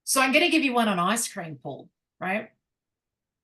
So I'm going to give you one on ice cream, Paul, right?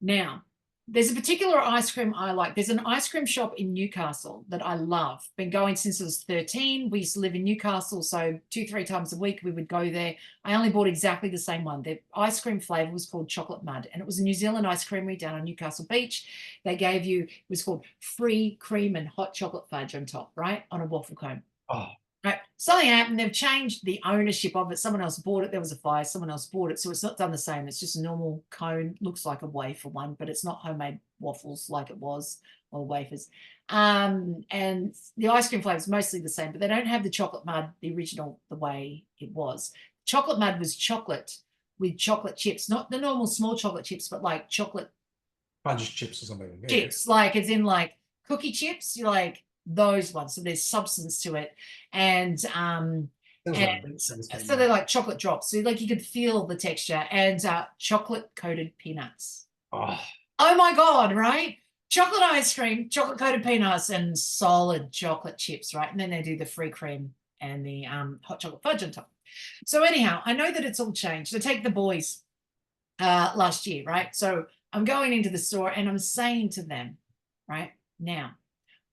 Now, there's a particular ice cream I like. There's an ice cream shop in Newcastle that I love. Been going since I was 13. We used to live in Newcastle, so 2, 3 times a week we would go there. I only bought exactly the same one. The ice cream flavor was called Chocolate Mud, and it was a New Zealand ice creamery down on Newcastle Beach. They gave you, it was called free cream and hot chocolate fudge on top, right? On a waffle cone. Oh, Right. Something happened. They've changed the ownership of it. Someone else bought it. There was a fire. Someone else bought it. So it's not done the same. It's just a normal cone. Looks like a wafer one, but it's not homemade waffles like it was, or wafers. And the ice cream flavor is mostly the same, but they don't have the chocolate mud, the original, the way it was. Chocolate mud was chocolate with chocolate chips, not the normal small chocolate chips, but like chocolate fudge chips or something. Yeah, yeah. chips, like as in like cookie chips, you like those ones. So there's substance to it. And Sounds like a big so they're like chocolate drops. So like you could feel the texture, and chocolate coated peanuts. Oh, Oh my God, right? Chocolate ice cream, chocolate coated peanuts, and solid chocolate chips, right? And then they do the free cream and the hot chocolate fudge on top. So anyhow, I know that it's all changed. I take the boys last year, right? So I'm going into the store and I'm saying to them, right now,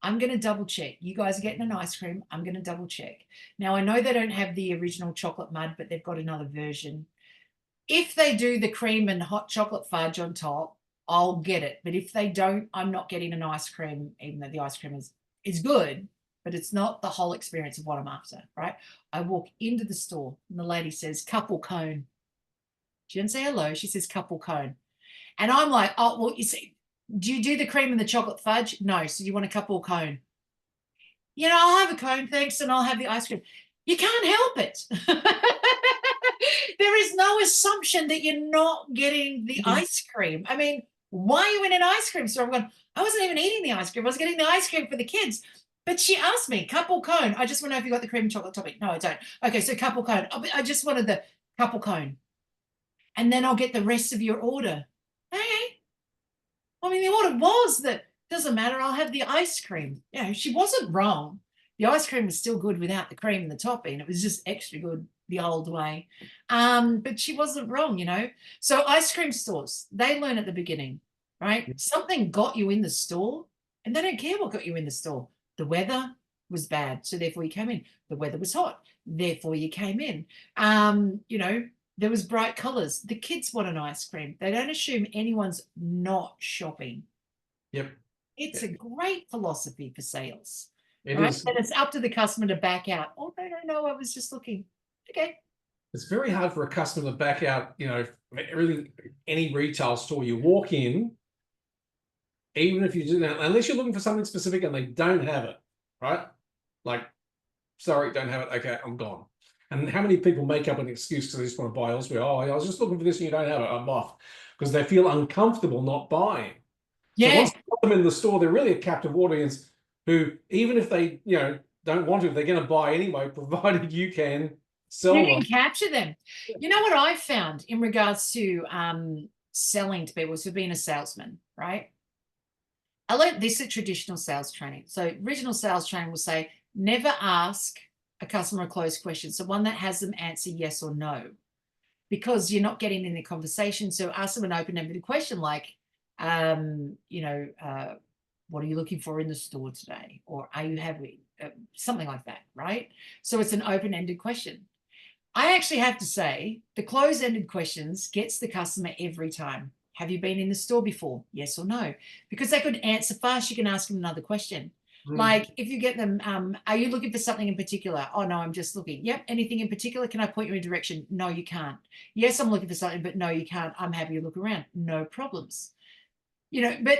I'm going to double check. You guys are getting an ice cream. I'm going to double check. Now, I know they don't have the original chocolate mud, but they've got another version. If they do the cream and hot chocolate fudge on top, I'll get it. But if they don't, I'm not getting an ice cream, even though the ice cream is good, but it's not the whole experience of what I'm after, right? I walk into the store and the lady says, couple cone. She didn't say hello. She says couple cone. And I'm like, oh, well, you see, do you do the cream and the chocolate fudge? No. So you want a couple cone? I'll have a cone, thanks, and I'll have the ice cream. You can't help it. There is no assumption that you're not getting the ice cream. I mean, why are you in an ice cream store? I'm going, I wasn't even eating the ice cream. I was getting the ice cream for the kids. But she asked me, couple cone. I just want to know if you got the cream and chocolate topping. No, I don't. Okay, so couple cone. I just wanted the couple cone. And then I'll get the rest of your order. Hey, I mean, the order was that doesn't matter. I'll have the ice cream. She wasn't wrong. The ice cream was still good without the cream and the topping. It was just extra good the old way. But she wasn't wrong. So ice cream stores, they learn at the beginning, right? Something got you in the store, and they don't care what got you in the store. The weather was bad, so therefore you came in. The weather was hot, therefore you came in. There was bright colors. The kids want an ice cream. They don't assume anyone's not shopping. yep. It's a great philosophy for sales, It right? is. And it's up to the customer to back out. Oh, no, I was just looking. Okay. It's very hard for a customer to back out, really any retail store. You walk in, even if you do that, unless you're looking for something specific and they don't have it, right? Like, sorry, don't have it. Okay, I'm gone. And how many people make up an excuse because they just want to buy elsewhere? Oh, I was just looking for this and you don't have it. I'm off. Because they feel uncomfortable not buying. So Yeah. once you put them in the store, they're really a captive audience who, even if they, don't want to, they're going to buy anyway, provided you can sell You them. can capture them. You know what I found in regards to selling to people, so being a salesman, right? I learned this at traditional sales training. So original sales training will say, never ask a customer a closed question. So one that has them answer yes or no, because you're not getting in the conversation. So ask them an open-ended question like, what are you looking for in the store today? Or are you having something like that, right? So it's an open-ended question. I actually have to say the closed-ended questions gets the customer every time. Have you been in the store before? Yes or no? Because they could answer fast. You can ask them another question. Like if you get them, are you looking for something in particular? Oh, no, I'm just looking. Yep. Anything in particular? Can I point you in a direction? No, you can't. Yes, I'm looking for something, but no, you can't. I'm happy to look around. No problems. But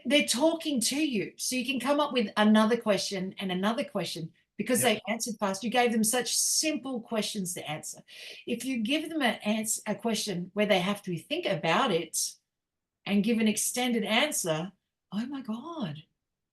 they're talking to you. So you can come up with another question and another question because Yep. they answered fast. You gave them such simple questions to answer. If you give them a question where they have to think about it and give an extended answer, oh my God.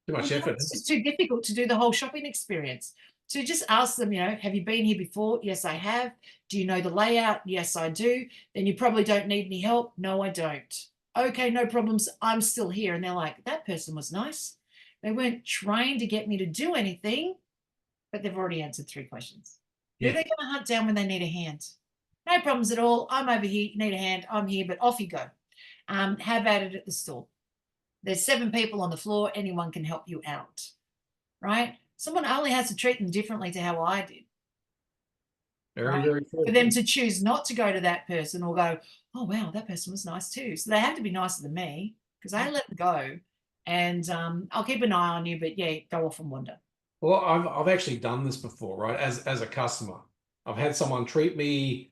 Too much effort. It's just too difficult to do the whole shopping experience. So just ask them, have you been here before? Yes, I have. Do you know the layout? Yes, I do. Then you probably don't need any help. No, I don't. Okay, no problems. I'm still here. And they're like, that person was nice. They weren't trying to get me to do anything, but they've already answered 3 questions. Who are Yeah. they going to hunt down when they need a hand? No problems at all. I'm over here. You need a hand? I'm here, but off you go. Have at it at the store. There's 7 people on the floor. Anyone can help you out, right? Someone only has to treat them differently to how I did. Very, Right? very true. For them to choose not to go to that person or go, oh, wow, that person was nice too. So they have to be nicer than me because I let them go. And I'll keep an eye on you, but yeah, go off and wander. Well, I've actually done this before, right? As a customer, I've had someone treat me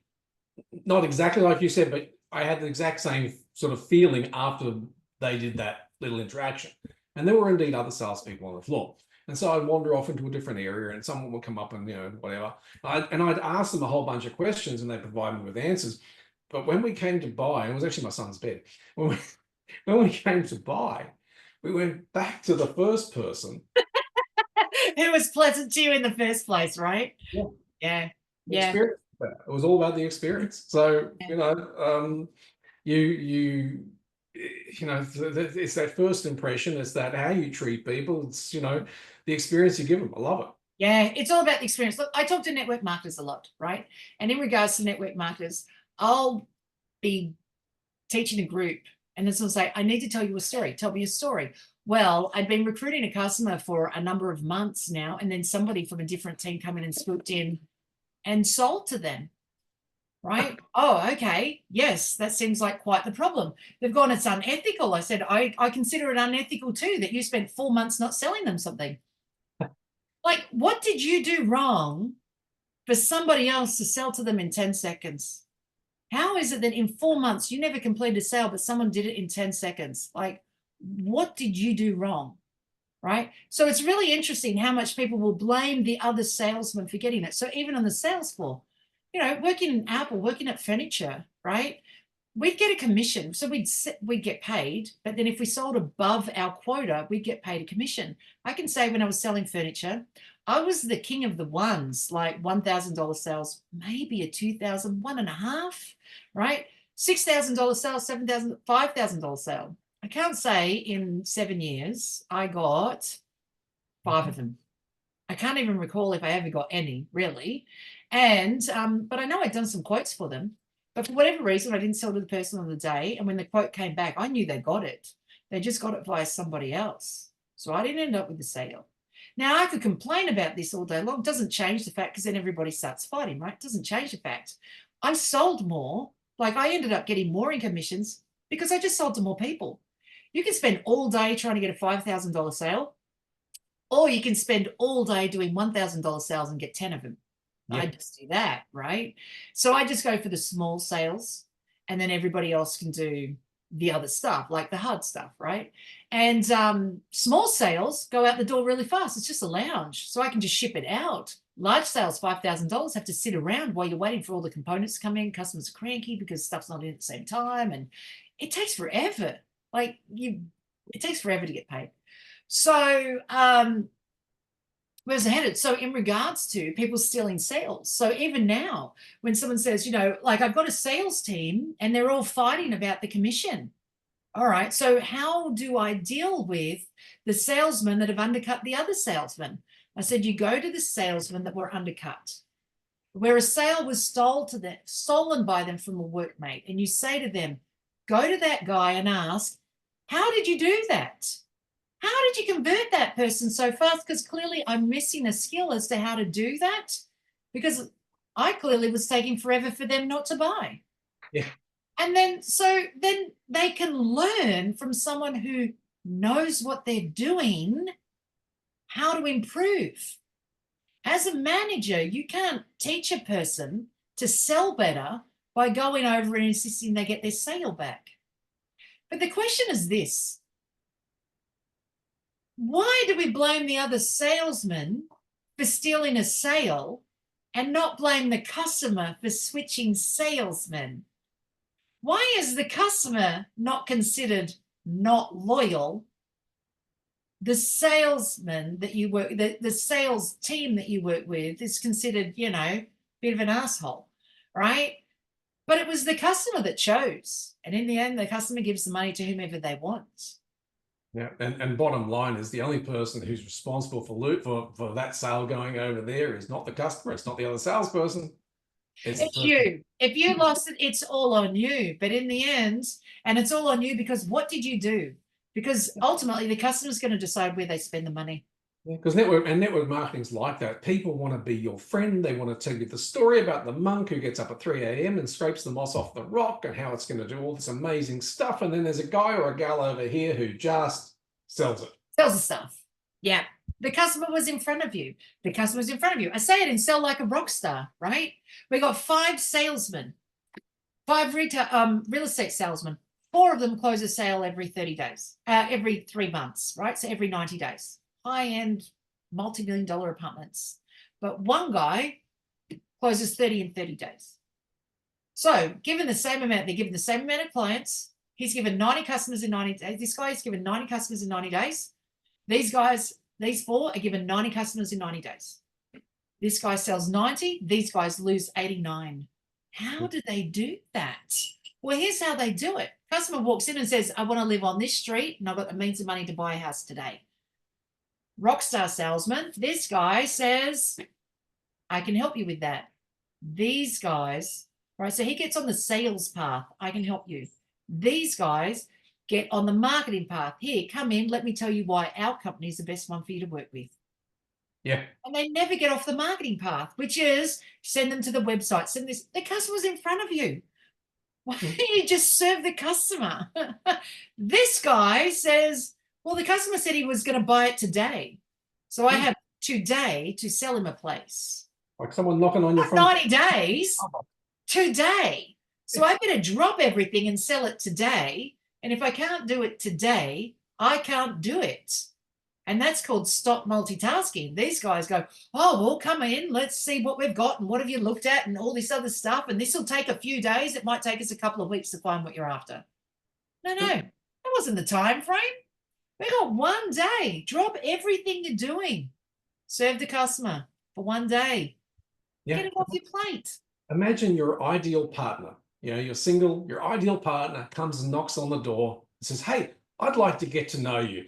not exactly like you said, but I had the exact same sort of feeling after they did that little interaction. And there were indeed other salespeople on the floor. And so I'd wander off into a different area and someone would come up and, whatever. And I'd ask them a whole bunch of questions and they provide me with answers. But when we came to buy, it was actually my son's bed. When we came to buy, we went back to the first person. It was pleasant to you in the first place, right? Yeah. Yeah. The Yeah. experience. It was all about the experience. So, Yeah. it's that first impression. It's that how you treat people. It's, the experience you give them. I love it. Yeah, it's all about the experience. Look, I talk to network marketers a lot, right? And in regards to network marketers, I'll be teaching a group and then someone say, I need to tell you a story. Tell me a story. Well, I'd been recruiting a customer for a number of months now, and then somebody from a different team come in and swooped in and sold to them. Right? Oh, okay. Yes, that seems like quite the problem. They've gone, it's unethical. I said, I consider it unethical too, that you spent 4 months not selling them something. Like, what did you do wrong for somebody else to sell to them in 10 seconds? How is it that in 4 months you never completed a sale, but someone did it in 10 seconds? Like, what did you do wrong? Right? So it's really interesting how much people will blame the other salesman for getting it. So even on the sales floor, working in Apple, working at furniture, right? We'd get a commission. So we'd get paid, but then if we sold above our quota, we'd get paid a commission. I can say when I was selling furniture, I was the king of the ones, like $1,000 sales, maybe a $2,000, $1.5, right? $6,000 sales, $7,000, $5,000 sale. I can't say in 7 years I got 5 of them. I can't even recall if I ever got any, really. And but I know I'd done some quotes for them. But for whatever reason, I didn't sell to the person on the day. And when the quote came back, I knew they got it. They just got it via somebody else. So I didn't end up with the sale. Now, I could complain about this all day long. It doesn't change the fact, because then everybody starts fighting, right? It doesn't change the fact. I sold more. Like, I ended up getting more in commissions because I just sold to more people. You can spend all day trying to get a $5,000 sale, or you can spend all day doing $1,000 sales and get 10 of them. Yeah. I just do that, right? So I just go for the small sales, and then everybody else can do the other stuff, like the hard stuff, right? And small sales go out the door really fast. It's just a lounge, so I can just ship it out. Large sales, $5,000, have to sit around while you're waiting for all the components to come in. Customers are cranky because stuff's not in at the same time, and it takes forever. It takes forever to get paid. So where's it headed? So in regards to people stealing sales, so even now when someone says, like, I've got a sales team and they're all fighting about the commission. All right, so how do I deal with the salesmen that have undercut the other salesmen? I said, you go to the salesmen that were undercut, where a sale was stolen by them from a workmate, and you say to them, go to that guy and ask, how did you do that? How did you convert that person so fast? Because clearly I'm missing a skill as to how to do that, because I clearly was taking forever for them not to buy. Yeah. And then they can learn from someone who knows what they're doing, how to improve. As a manager, you can't teach a person to sell better by going over and insisting they get their sale back. But the question is this: why do we blame the other salesman for stealing a sale and not blame the customer for switching salesmen? Why is the customer not considered not loyal? The salesman that you work, the sales team that you work with is considered, bit of an asshole, right? But it was the customer that chose. And in the end, the customer gives the money to whomever they want. Yeah, and bottom line is the only person who's responsible for that sale going over there is not the customer. It's not the other salesperson. It's you. If you lost it, it's all on you. But in the end, and it's all on you because what did you do? Because ultimately the customer's going to decide where they spend the money. Because network marketing's like that. People want to be your friend. They want to tell you the story about the monk who gets up at 3 a.m. and scrapes the moss off the rock and how it's going to do all this amazing stuff. And then there's a guy or a gal over here who just sells it. Sells the stuff. Yeah. The customer was in front of you. The customer was in front of you. I say it in Sell Like a Rock Star, right? We got 5 salesmen, 5 real estate salesmen. 4 of them close a sale every 30 days, every 3 months, right? So every 90 days. High-end, multi-million-dollar apartments. But one guy closes 30 in 30 days. So given the same amount, they're given the same amount of clients. He's given 90 customers in 90 days. This guy is given 90 customers in 90 days. These guys, these 4 are given 90 customers in 90 days. This guy sells 90. These guys lose 89. How do they do that? Well, here's how they do it. Customer walks in and says, I want to live on this street and I've got the means of money to buy a house today. Rockstar salesman, this guy says, I can help you with that. These guys, right? So he gets on the sales path. I can help you. These guys get on the marketing path. Here, come in. Let me tell you why our company is the best one for you to work with. Yeah. And they never get off the marketing path, which is send them to the website. Send this. The customer's in front of you. Why don't you just serve the customer? This guy says, well, the customer said he was going to buy it today. So I have today to sell him a place. Like someone knocking on your front. 90 days, today. So I better drop everything and sell it today. And if I can't do it today, I can't do it. And that's called stop multitasking. These guys go, oh, well, come in. Let's see what we've got and what have you looked at and all this other stuff. And this will take a few days. It might take us a couple of weeks to find what you're after. No, that wasn't the time frame. We got one day. Drop everything you're doing. Serve the customer for one day. Yeah. Get it off your plate. Imagine your ideal partner. You know, you're single, your ideal partner comes and knocks on the door and says, hey, I'd like to get to know you.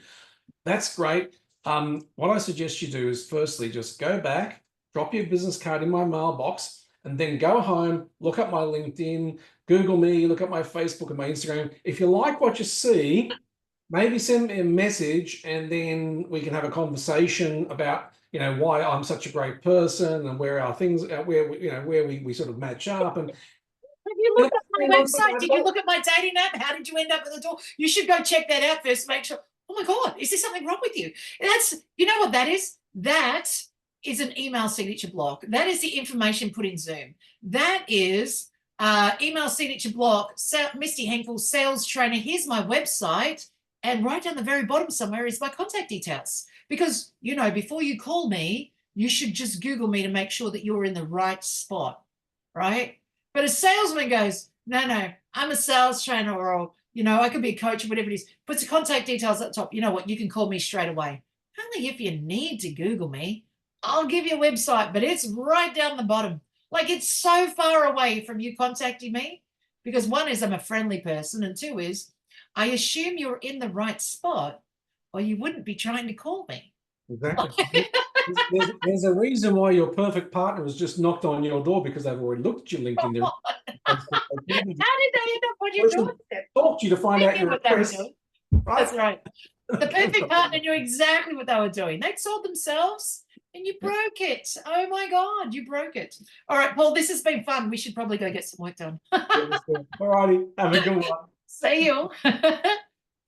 That's great. What I suggest you do is firstly, just go back, drop your business card in my mailbox, and then go home, look up my LinkedIn, Google me, look at my Facebook and my Instagram. If you like what you see, maybe send me a message and then we can have a conversation about, you know, why I'm such a great person and where our things, where we sort of match up. And have you looked at my website? Did you look at my dating app? How did you end up at the door? You should go check that out first. Make sure. Oh my God, is there something wrong with you? That's, you know what that is? That is an email signature block. That is the information put in Zoom. That is email signature block. Misty Henkel, sales trainer. Here's my website. And right down the very bottom somewhere is my contact details. Because, you know, before you call me, you should just Google me to make sure that you're in the right spot, right? But a salesman goes, no, I'm a sales trainer, or, you know, I could be a coach or whatever it is. Puts the contact details at the top. You know what? You can call me straight away. Only if you need to Google me, I'll give you a website, but it's right down the bottom. Like, it's so far away from you contacting me because 1 is I'm a friendly person, and 2 is I assume you're in the right spot or you wouldn't be trying to call me. Exactly. there's a reason why your perfect partner has just knocked on your door, because they've already looked at your LinkedIn. How did they end up on your doorstep? Talk to you to find out your address. Right? That's right. The perfect partner knew exactly what they were doing. They'd sold themselves and you broke it. Oh my God, you broke it. All right, Paul, this has been fun. We should probably go get some work done. All righty. Have a good one. See you.